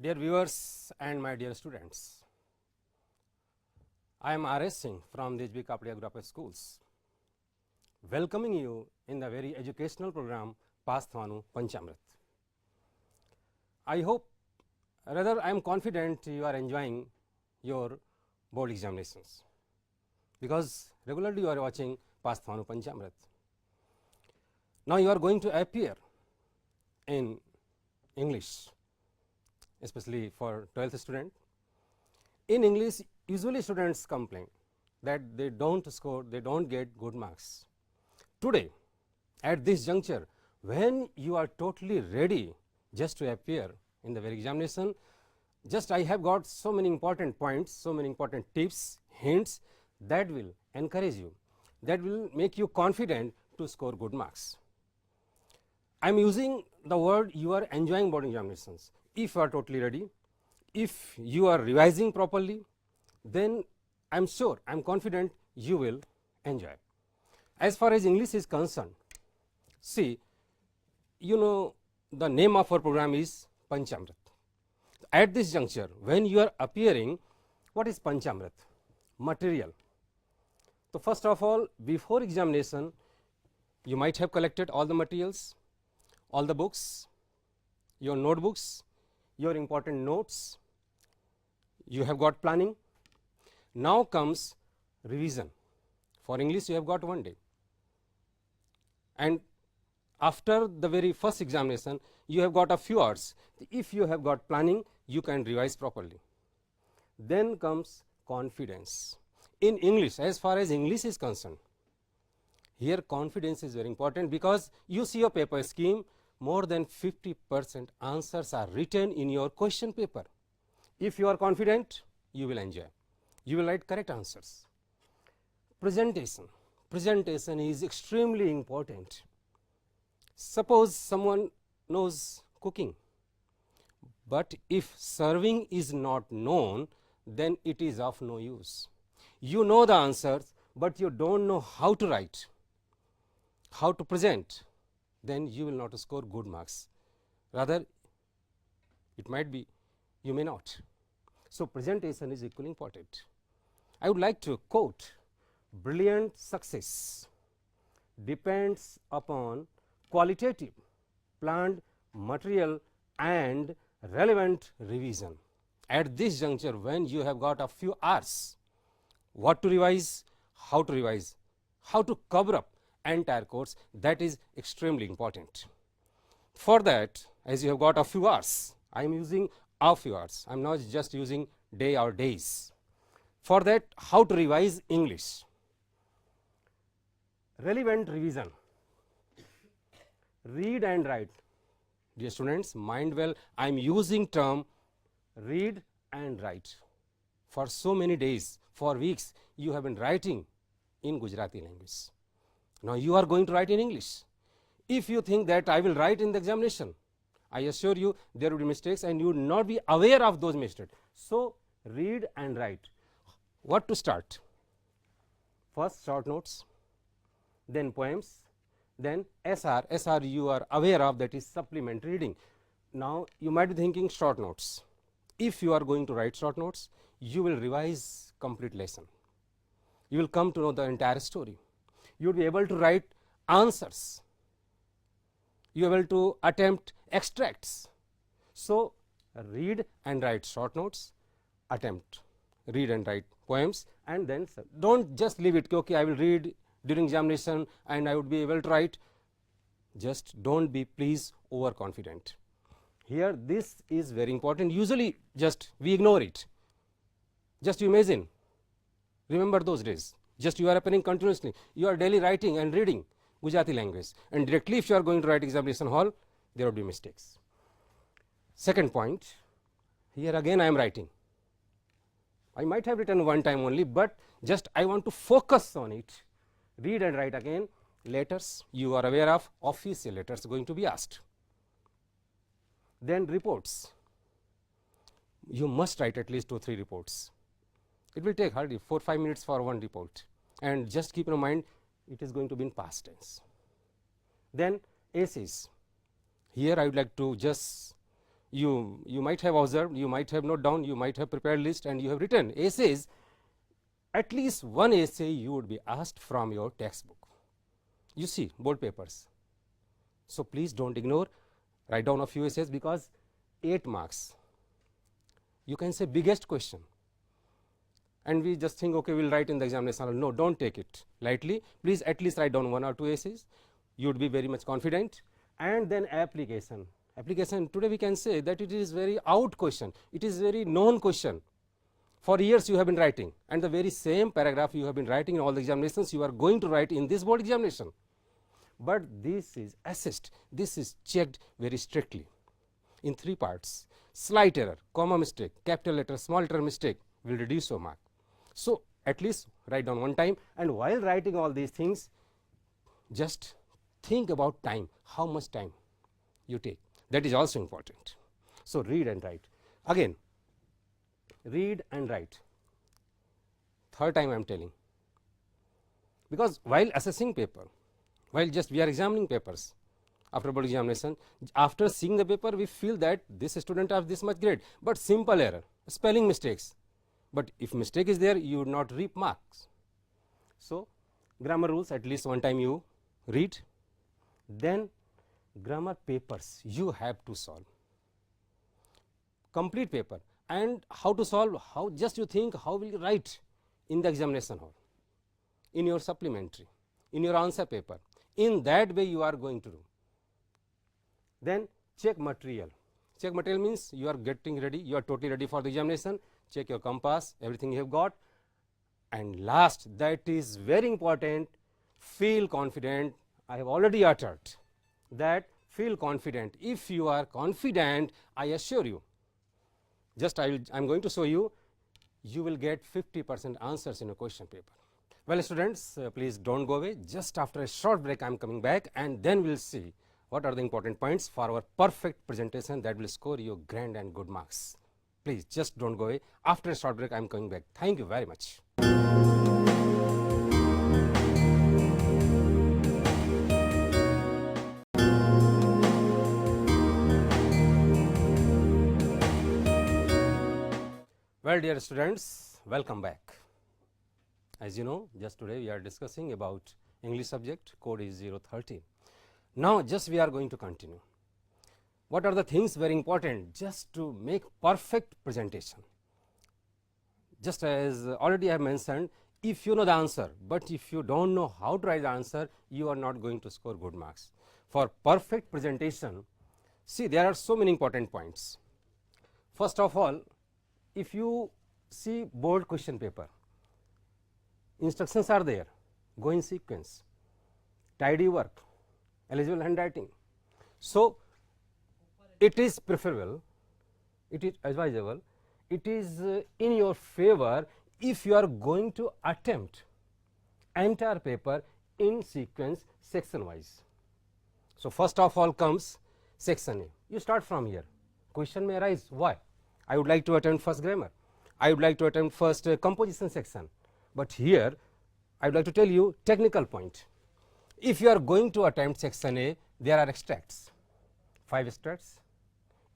Dear viewers and my dear students, I am R.S. Singh from the HB Kapadia Group of Schools, welcoming you in the very educational program Pasthwanu Panchamrit. I hope, rather I am confident you are enjoying your board examinations, because regularly you are watching Pasthwanu Panchamrit. Now you are going to appear in English, especially for 12th student. In English, usually students complain that they don't score, they don't get good marks. Today, at this juncture, when you are totally ready just to appear in the very examination, just I have got so many important points, so many important tips, hints that will encourage you, that will make you confident to score good marks. I am using the word you are enjoying board examinations. If you are totally ready, if you are revising properly, then I am sure, I am confident you will enjoy. As far as English is concerned, see, you know the name of our program is Panchamrit. At this juncture, when you are appearing, what is Panchamrit? Material. So, first of all, before examination, you might have collected all the materials, all the books, your notebooks, your important notes, you have got planning. Now comes revision. For English, you have got 1 day. And after the very first examination, you have got a few hours. If you have got planning, you can revise properly. Then comes confidence. In English, as far as English is concerned, here confidence is very important, because you see your paper scheme, more than 50% answers are written in your question paper. If you are confident, you will enjoy. You will write correct answers. Presentation. Presentation is extremely important. Suppose someone knows cooking, but if serving is not known, then it is of no use. You know the answers, but you don't know how to write, how to present, then you will not score good marks. Rather, it might be you may not. So, presentation is equally important. I would like to quote, brilliant success depends upon qualitative, planned material and relevant revision. At this juncture, when you have got a few hours, what to revise, how to cover up entire course, that is extremely important. For that, as you have got a few hours, I am using a few hours, I am not just using day or days. For that, how to revise English? Relevant revision. Read and write. Dear students, mind well, I am using term read and write. For so many days, for weeks, you have been writing in Gujarati language. Now you are going to write in English. If you think that I will write in the examination, I assure you there will be mistakes and you will not be aware of those mistakes. So, read and write. What to start? First short notes, then poems, then SR. SR you are aware of, that is supplementary reading. Now you might be thinking short notes. If you are going to write short notes, you will revise complete lesson. You will come to know the entire story. You will be able to write answers. You are able to attempt extracts. So, read and write short notes, attempt read and write poems, and then don't just leave it, okay, I will read during examination and I would be able to write. Just don't be please overconfident. Here this is very important. Usually just we ignore it. Just imagine, remember those days, just you are appearing continuously, you are daily writing and reading Gujarati language, and directly if you are going to write examination hall, there will be mistakes. Second point, here again I am writing. I might have written one time only, but just I want to focus on it. Read and write again. Letters, you are aware of, official letters going to be asked. Then reports. You must write at least 2 or 3 reports. It will take hardly 4 or 5 minutes for one report, and just keep in mind it is going to be in past tense. Then essays. Here I would like to just You might have observed, you might have noted down, you might have prepared list and you have written essays. At least one essay you would be asked from your textbook. You see board papers. So please don't ignore, write down a few essays because 8 marks. You can say biggest question. And we just think, okay, we'll write in the examination. No, don't take it lightly. Please at least write down 1 or 2 essays. You would be very much confident. And then application. Application, today we can say that it is very out question. It is very known question. For years you have been writing, and the very same paragraph you have been writing in all the examinations you are going to write in this board examination. But this is assessed, this is checked very strictly in 3 parts. Slight error, comma mistake, capital letter, small letter mistake will reduce your mark. So at least write down one time, and while writing all these things, just think about time, how much time you take. That is also important. So read and write. Again, read and write. Third time I am telling. Because while assessing paper, while just we are examining papers after board examination, after seeing the paper we feel that this student has this much grade, but simple error, spelling mistakes. But if mistake is there, you would not reap marks. So grammar rules, at least one time you read. Then grammar papers you have to solve. Complete paper. And how to solve, how just you think, how will you write in the examination hall, in your supplementary, in your answer paper. In that way you are going to do. Then check material. Check material means you are getting ready, you are totally ready for the examination. Check your compass, everything you have got. And last, that is very important, feel confident. I have already uttered that feel confident. If you are confident, I assure you, just I am going to show you, you will get 50% answers in a question paper. Well students, please don't go away. Just after a short break I am coming back, and then we will see what are the important points for our perfect presentation that will score you grand and good marks. Please just don't go away. After a short break I am coming back. Thank you very much. Well dear students, welcome back. As you know, just today we are discussing about English subject, code is 013. Now just we are going to continue. What are the things very important just to make perfect presentation? Just as already I have mentioned, if you know the answer, but if you don't know how to write the answer, you are not going to score good marks. For perfect presentation, see there are so many important points. First of all, if you see board question paper, instructions are there, go in sequence, tidy work, eligible handwriting. So it is preferable, it is advisable, it is in your favor if you are going to attempt entire paper in sequence section wise. So first of all comes section A. You start from here. Question may arise, why? I would like to attempt first grammar, I would like to attempt first composition section, but here I would like to tell you technical point. If you are going to attempt section A, there are extracts, 5 extracts,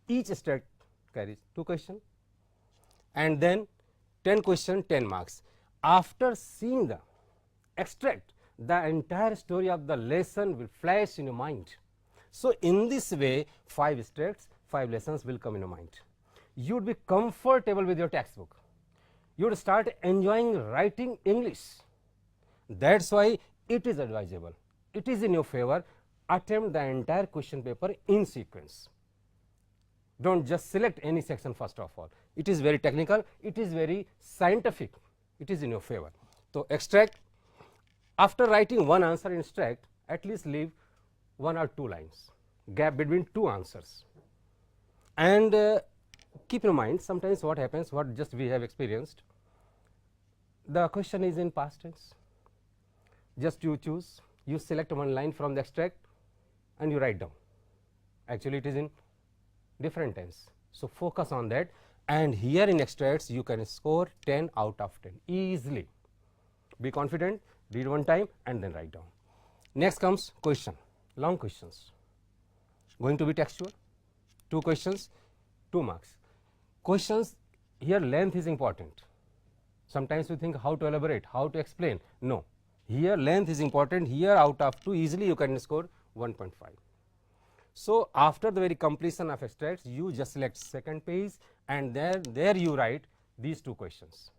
each extract carries 2 questions, and then 10 questions, 10 marks. After seeing the extract, the entire story of the lesson will flash in your mind. So in this way, 5 extracts, 5 lessons will come in your mind. You would be comfortable with your textbook. You would start enjoying writing English. That's why it is advisable. It is in your favor. Attempt the entire question paper in sequence. Don't just select any section first of all. It is very technical. It is very scientific. It is in your favor. So extract. After writing one answer in extract, at least leave 1 or 2 lines, gap between 2 answers. And keep in mind, sometimes what happens, what just we have experienced, the question is in past tense. Just you choose, you select one line from the extract and you write down. Actually it is in different tense. So focus on that, and here in extracts you can score 10 out of 10 easily. Be confident, read one time and then write down. Next comes question, long questions, going to be textual, 2 questions. 2 marks. Questions here length is important. Sometimes we think how to elaborate, how to explain. No, here length is important. Here out of 2 easily you can score 1.5. So, after the very completion of extracts, you just select second page and there you write these 2 questions.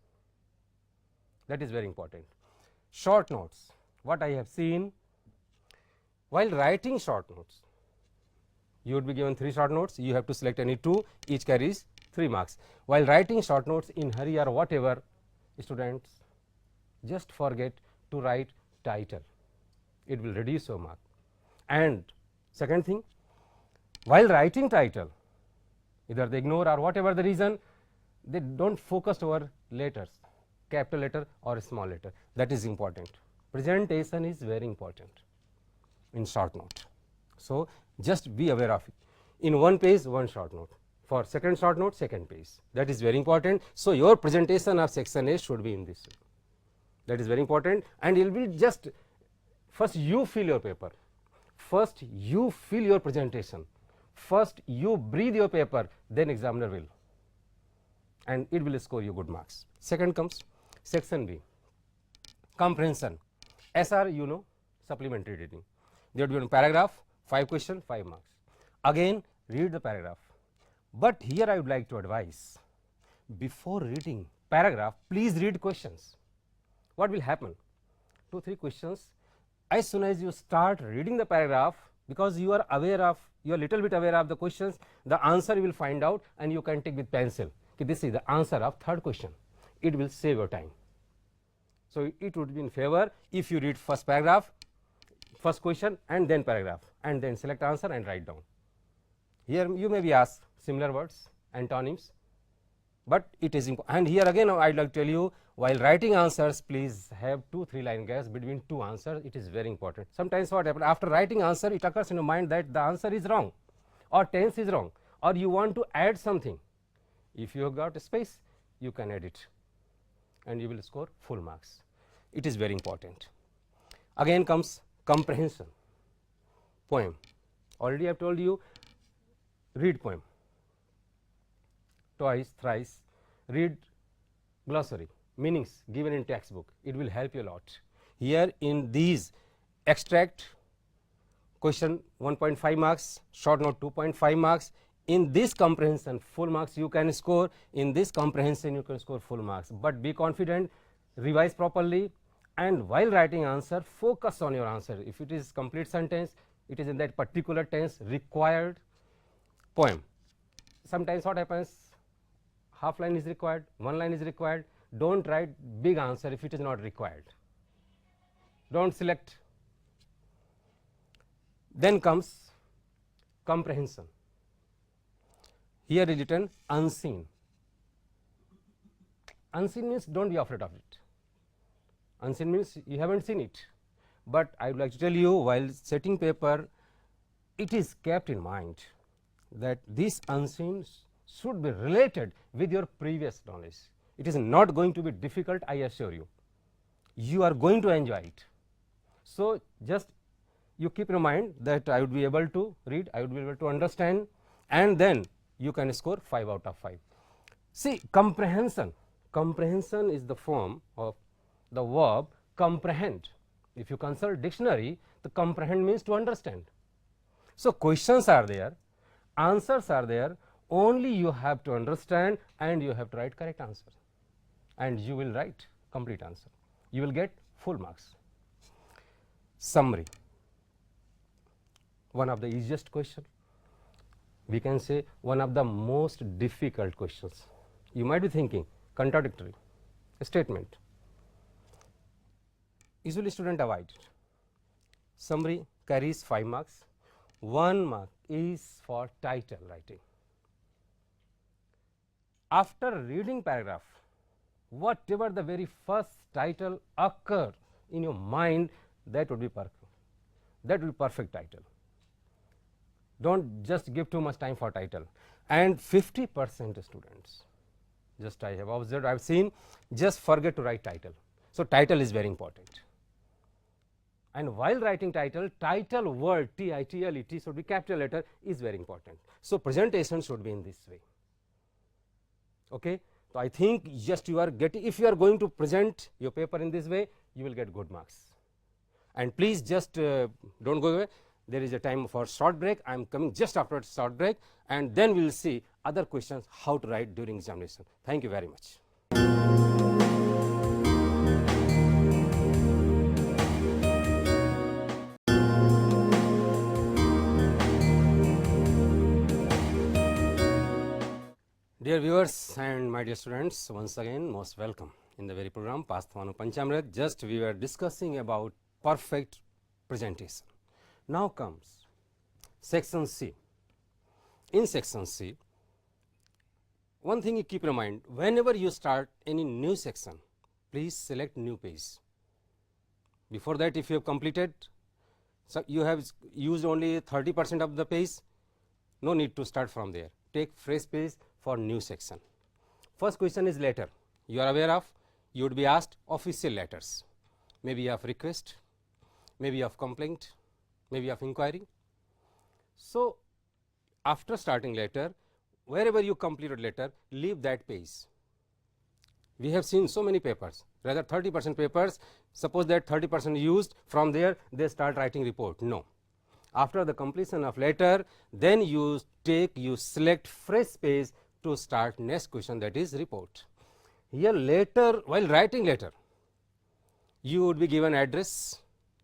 That is very important. Short notes, what I have seen, while writing short notes, you would be given 3 short notes, you have to select any 2, each carries 3 marks. While writing short notes in hurry or whatever, students just forget to write title, it will reduce your mark. And second thing, while writing title, either they ignore or whatever the reason, they do not focus over letters, capital letter or small letter. That is important. Presentation is very important in short note. So, just be aware of it. In one page, one short note. For second short note, second page. That is very important. So, your presentation of section A should be in this way. That is very important, and you will be just first you fill your paper, first you fill your presentation, first you breathe your paper, then examiner will, and it will score you good marks. Second comes section B, comprehension. SR, you know, supplementary reading. There would be a paragraph, 5 questions, 5 marks. Again, read the paragraph. But here I would like to advise, before reading paragraph, please read questions. What will happen? 2-3 questions. As soon as you start reading the paragraph, because you are aware of, you are little bit aware of the questions, the answer you will find out and you can take with pencil. Okay, this is the answer of third question. It will save your time. So, it would be in favor if you read first paragraph, first question and then paragraph, and then select answer and write down. Here you may be asked similar words, antonyms, but it is important. And here again I would like to tell you, while writing answers, please have 2-3 line gaps between 2 answers. It is very important. Sometimes what happens, after writing answer, it occurs in your mind that the answer is wrong or tense is wrong, or you want to add something. If you have got a space, you can add it and you will score full marks. It is very important. Again comes comprehension. Poem, already I have told you, read poem twice, thrice, read glossary, meanings given in textbook, it will help you a lot. Here in these extract, question 1.5 marks, short note 2.5 marks, in this comprehension full marks you can score, in this comprehension you can score full marks, but be confident, revise properly, and while writing answer, focus on your answer. If it is complete sentence, it is in that particular tense required. Poem, sometimes what happens, half line is required, 1 line is required, do not write big answer if it is not required, do not select. Then comes comprehension. Here is written unseen. Unseen means do not be afraid of it. Unseen means you have not seen it, but I would like to tell you, while setting paper, it is kept in mind that this unseen should be related with your previous knowledge. It is not going to be difficult, I assure you. You are going to enjoy it. So, just you keep in mind that I would be able to read, I would be able to understand, and then you can score 5 out of 5. See, comprehension. Comprehension is the form of the verb comprehend. If you consult dictionary, the comprehend means to understand. So, questions are there, answers are there, only you have to understand and you have to write correct answer, and you will write complete answer. You will get full marks. Summary, one of the easiest question, we can say one of the most difficult questions. You might be thinking contradictory statement, usually student avoid it. Summary carries 5 marks, 1 mark is for title writing. After reading paragraph, whatever the very first title occur in your mind, that would be perfect. That will be perfect title. Don't just give too much time for title. And 50% students, just I have observed, I have seen, just forget to write title. So, title is very important. And while writing title, title word TITLE should be capital letter is very important. So, presentation should be in this way. Okay. So, I think just you are getting, if you are going to present your paper in this way, you will get good marks. And please just do not go away, there is a time for short break. I am coming just after a short break, and then we will see other questions how to write during examination. Thank you very much. Dear viewers and my dear students, once again most welcome in the very program Pasthwanu Panchamrit. Just we were discussing about perfect presentation. Now comes section C. In section C, one thing you keep in mind, whenever you start any new section, please select new page. Before that, if you have completed, so you have used only 30% of the page, no need to start from there. Take fresh page for new section. First question is letter. You are aware of, you would be asked official letters, maybe of request, maybe of complaint, maybe of inquiry. So, after starting letter, wherever you completed letter, leave that page. We have seen so many papers, rather 30% papers, suppose that 30% used, from there they start writing report. No. After the completion of letter, then you select fresh page to start next question, that is report. Here later, while writing letter, you would be given address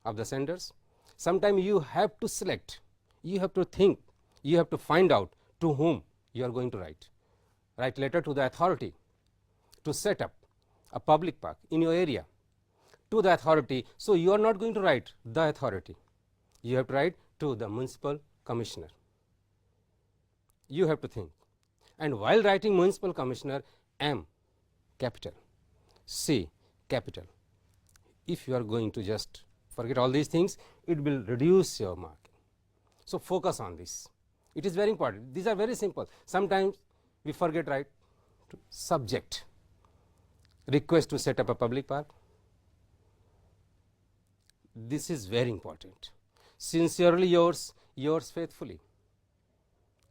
of the senders. Sometime you have to select, you have to think, you have to find out to whom you are going to write. Write letter to the authority to set up a public park in your area, to the authority. So, you are not going to write the authority, you have to write to the municipal commissioner. You have to think, and while writing municipal commissioner, M capital, C capital. If you are going to just forget all these things, it will reduce your marking. So, focus on this, it is very important. These are very simple. Sometimes we forget write to subject, request to set up a public park. This is very important. Sincerely yours, yours faithfully.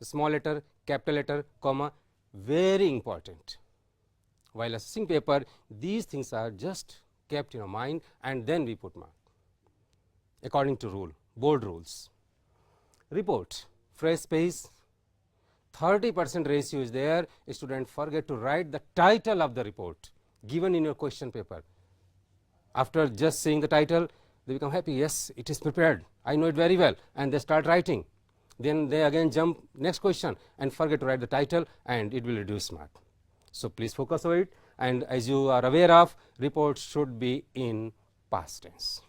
Small letter, capital letter, comma, very important. While assessing paper, these things are just kept in our mind, and then we put mark according to rule, board rules. Report, fresh page, 30% ratio is there. A student forget to write the title of the report given in your question paper. After just seeing the title, they become happy, yes, it is prepared, I know it very well, and they start writing. Then they again jump next question and forget to write the title, and it will reduce mark. So, please focus on it, and as you are aware of, report should be in past tense.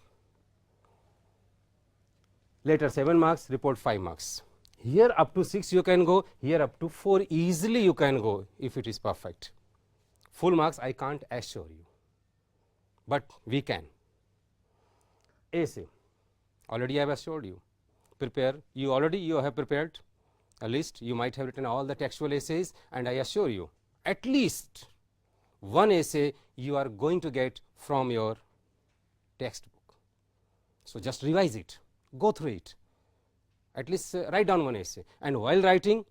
Letter 7 marks, report 5 marks. Here up to 6 you can go, here up to 4 easily you can go if it is perfect. Full marks I can't assure you, but we can. Essay, already I have assured you, prepare, you have prepared a list, you might have written all the textual essays, and I assure you at least one essay you are going to get from your textbook. So, just revise it, go through it, at least write down one essay, and while writing,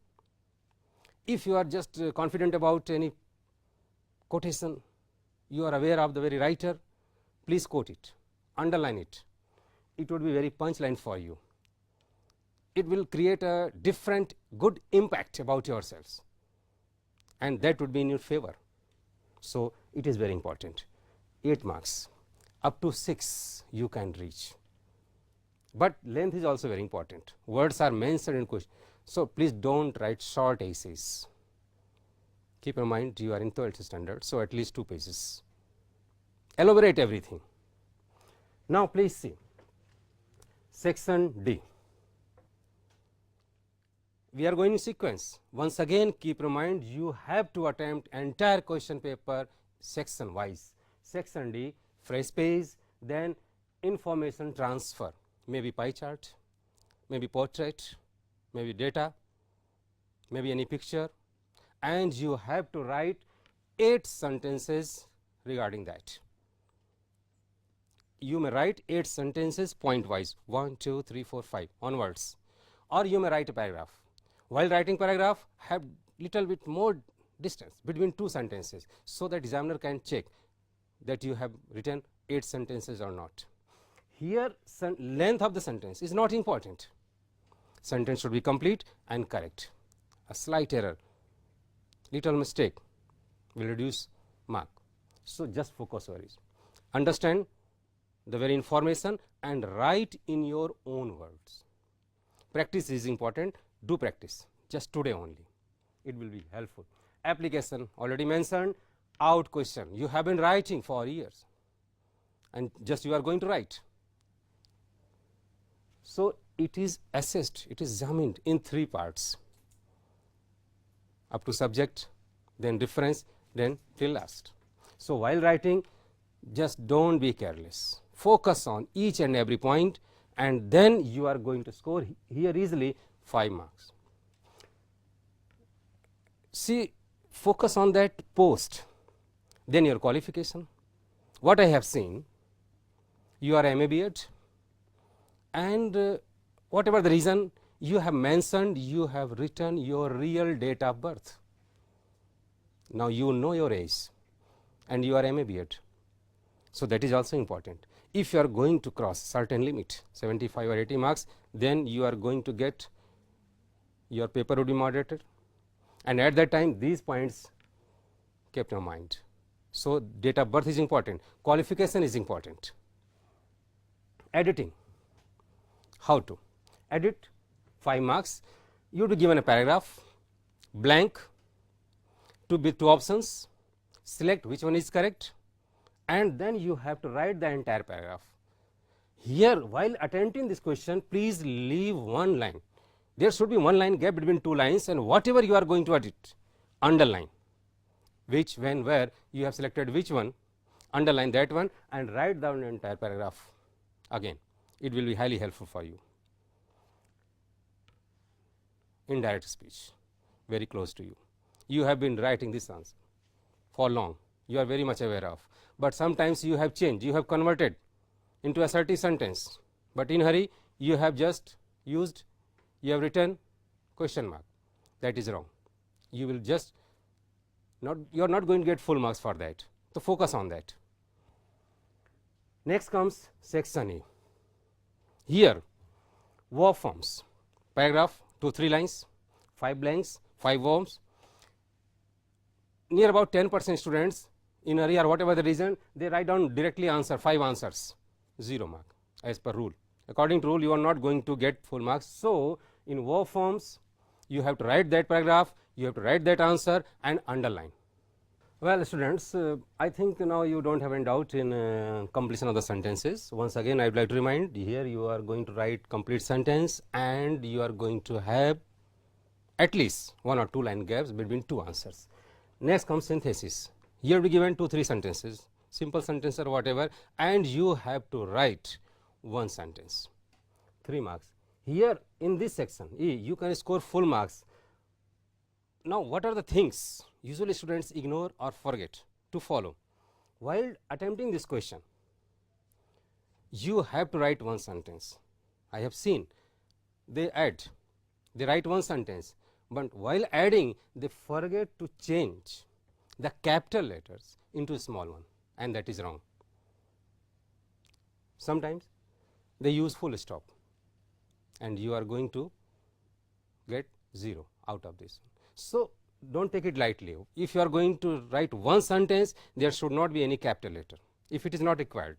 if you are just confident about any quotation, you are aware of the very writer, please quote it, underline it. It would be very punchline for you. It will create a different good impact about yourselves, and that would be in your favor. So, it is very important. 8 marks, up to 6 you can reach, but length is also very important. Words are mentioned in question. So, please do not write short essays. Keep in mind you are in 12th standard, so at least 2 pages. Elaborate everything. Now, please see section D. We are going in sequence. Once again, keep in mind you have to attempt entire question paper section wise. Section D, fresh page, then information transfer, maybe pie chart, maybe portrait, maybe data, maybe any picture, and you have to write 8 sentences regarding that. You may write 8 sentences point wise, 1, 2, 3, 4, 5 onwards, or you may write a paragraph. While writing paragraph, have little bit more distance between two sentences, so that examiner can check that you have written 8 sentences or not. Here length of the sentence is not important. Sentence should be complete and correct. A slight error, little mistake will reduce mark. So, just focus over it. Understand the very information and write in your own words. Practice is important. Do practice just today only. It will be helpful. Application already mentioned. Out question, you have been writing for years and just you are going to write. So, it is assessed, it is examined in 3 parts, up to subject, then reference, then till last. So, while writing, just do not be careless, focus on each and every point, and then you are going to score here easily 5 marks. See, focus on that post, then your qualification. What I have seen, you are MA B.Ed, and whatever the reason, you have mentioned, you have written your real date of birth. Now, you know your age and you are MA B.Ed. So, that is also important. If you are going to cross certain limit 75 or 80 marks, then you are going to get your paper would be moderated, and at that time these points kept in mind. So, date of birth is important, qualification is important. Editing, how to edit 5 marks, you to given a paragraph blank, two options, select which one is correct, and then you have to write the entire paragraph. Here, while attempting this question, please leave one line. There should be one line gap between 2 lines, and whatever you are going to edit, underline which, when, where you have selected which one, underline that one and write down the entire paragraph again. It will be highly helpful for you. Indirect speech, very close to you. You have been writing this answer for long, you are very much aware of, but sometimes you have changed, you have converted into assertive sentence, but in hurry you have just used, you have written question mark. That is wrong. You will just you are not going to get full marks for that. So, focus on that. Next comes section A. Here verb forms, paragraph 2-3 lines, 5 blanks, 5 verbs. Near about 10% students in hurry or whatever the reason, they write down directly answer, 5 answers, 0 mark as per rule. According to rule, you are not going to get full marks. So, in verb forms, you have to write that paragraph, you have to write that answer and underline. Well, students, I think now you do not have any doubt in completion of the sentences. Once again, I would like to remind, here you are going to write complete sentence and you are going to have at least 1 or 2 line gaps between 2 answers. Next comes synthesis. Here we given 2-3 sentences, simple sentence or whatever, and you have to write 1 sentence, 3 marks. Here in this section E, you can score full marks. Now, what are the things usually students ignore or forget to follow? While attempting this question, you have to write 1 sentence. I have seen they write 1 sentence, but while adding they forget to change the capital letters into small one, and that is wrong. Sometimes they use full stop and you are going to get 0 out of this. So, do not take it lightly. If you are going to write 1 sentence, there should not be any capital letter if it is not required,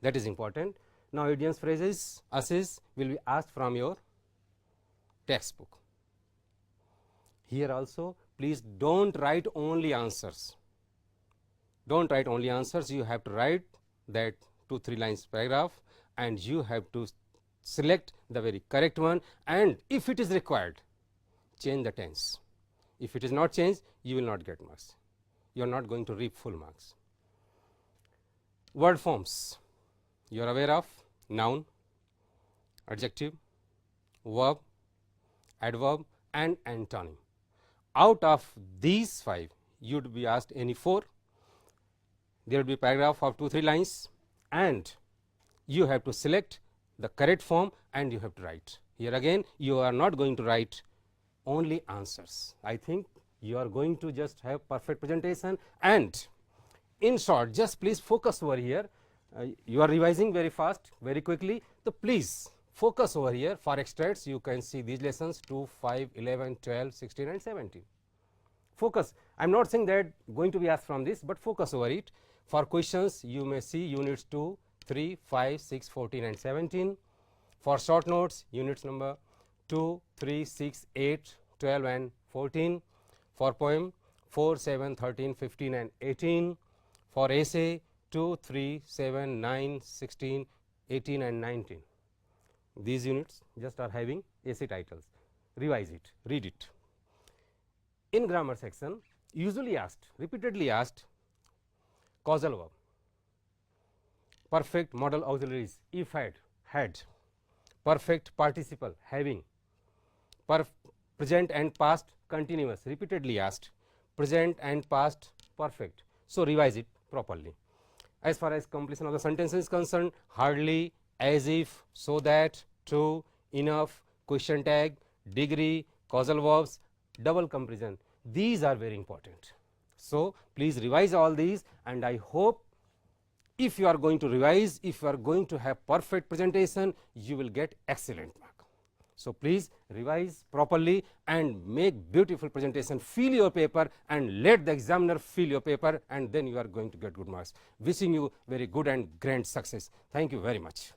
that is important. Now, idioms, phrases, assist will be asked from your textbook. Here also, please do not write only answers. Do not write only answers, you have to write that 2-3 lines paragraph and you have to select the very correct one, and if it is required, change the tense. If it is not changed, you will not get marks. You are not going to reap full marks. Word forms, you are aware of noun, adjective, verb, adverb and antonym. Out of these 5, you would be asked any 4. There will be paragraph of 2-3 lines and you have to select the correct form and you have to write. Here again, you are not going to write only answers. I think you are going to just have perfect presentation, and in short, just please focus over here. You are revising very fast, very quickly, so please focus over here. For extracts, you can see these lessons 2, 5, 11, 12, 16 and 17. Focus. I am not saying that going to be asked from this, but focus over it. For questions, you may see units 2, 3, 5, 6, 14 and 17. For short notes, units number 2, 3, 6, 8, 12 and 14. For poem, 4, 7, 13, 15 and 18. For essay, 2, 3, 7, 9, 16, 18 and 19. These units just are having essay titles. Revise it, read it. In grammar section, usually asked, repeatedly asked, causal verb, perfect modal auxiliaries, if had, perfect participle, having, present and past continuous, repeatedly asked, present and past perfect. So, revise it properly. As far as completion of the sentence is concerned, hardly, as if, so that, true, enough, question tag, degree, causal verbs, double comparison. These are very important. So, please revise all these, and I hope if you are going to revise, if you are going to have perfect presentation, you will get excellent mark. So, please revise properly and make beautiful presentation, fill your paper and let the examiner fill your paper, and then you are going to get good marks. Wishing you very good and grand success. Thank you very much.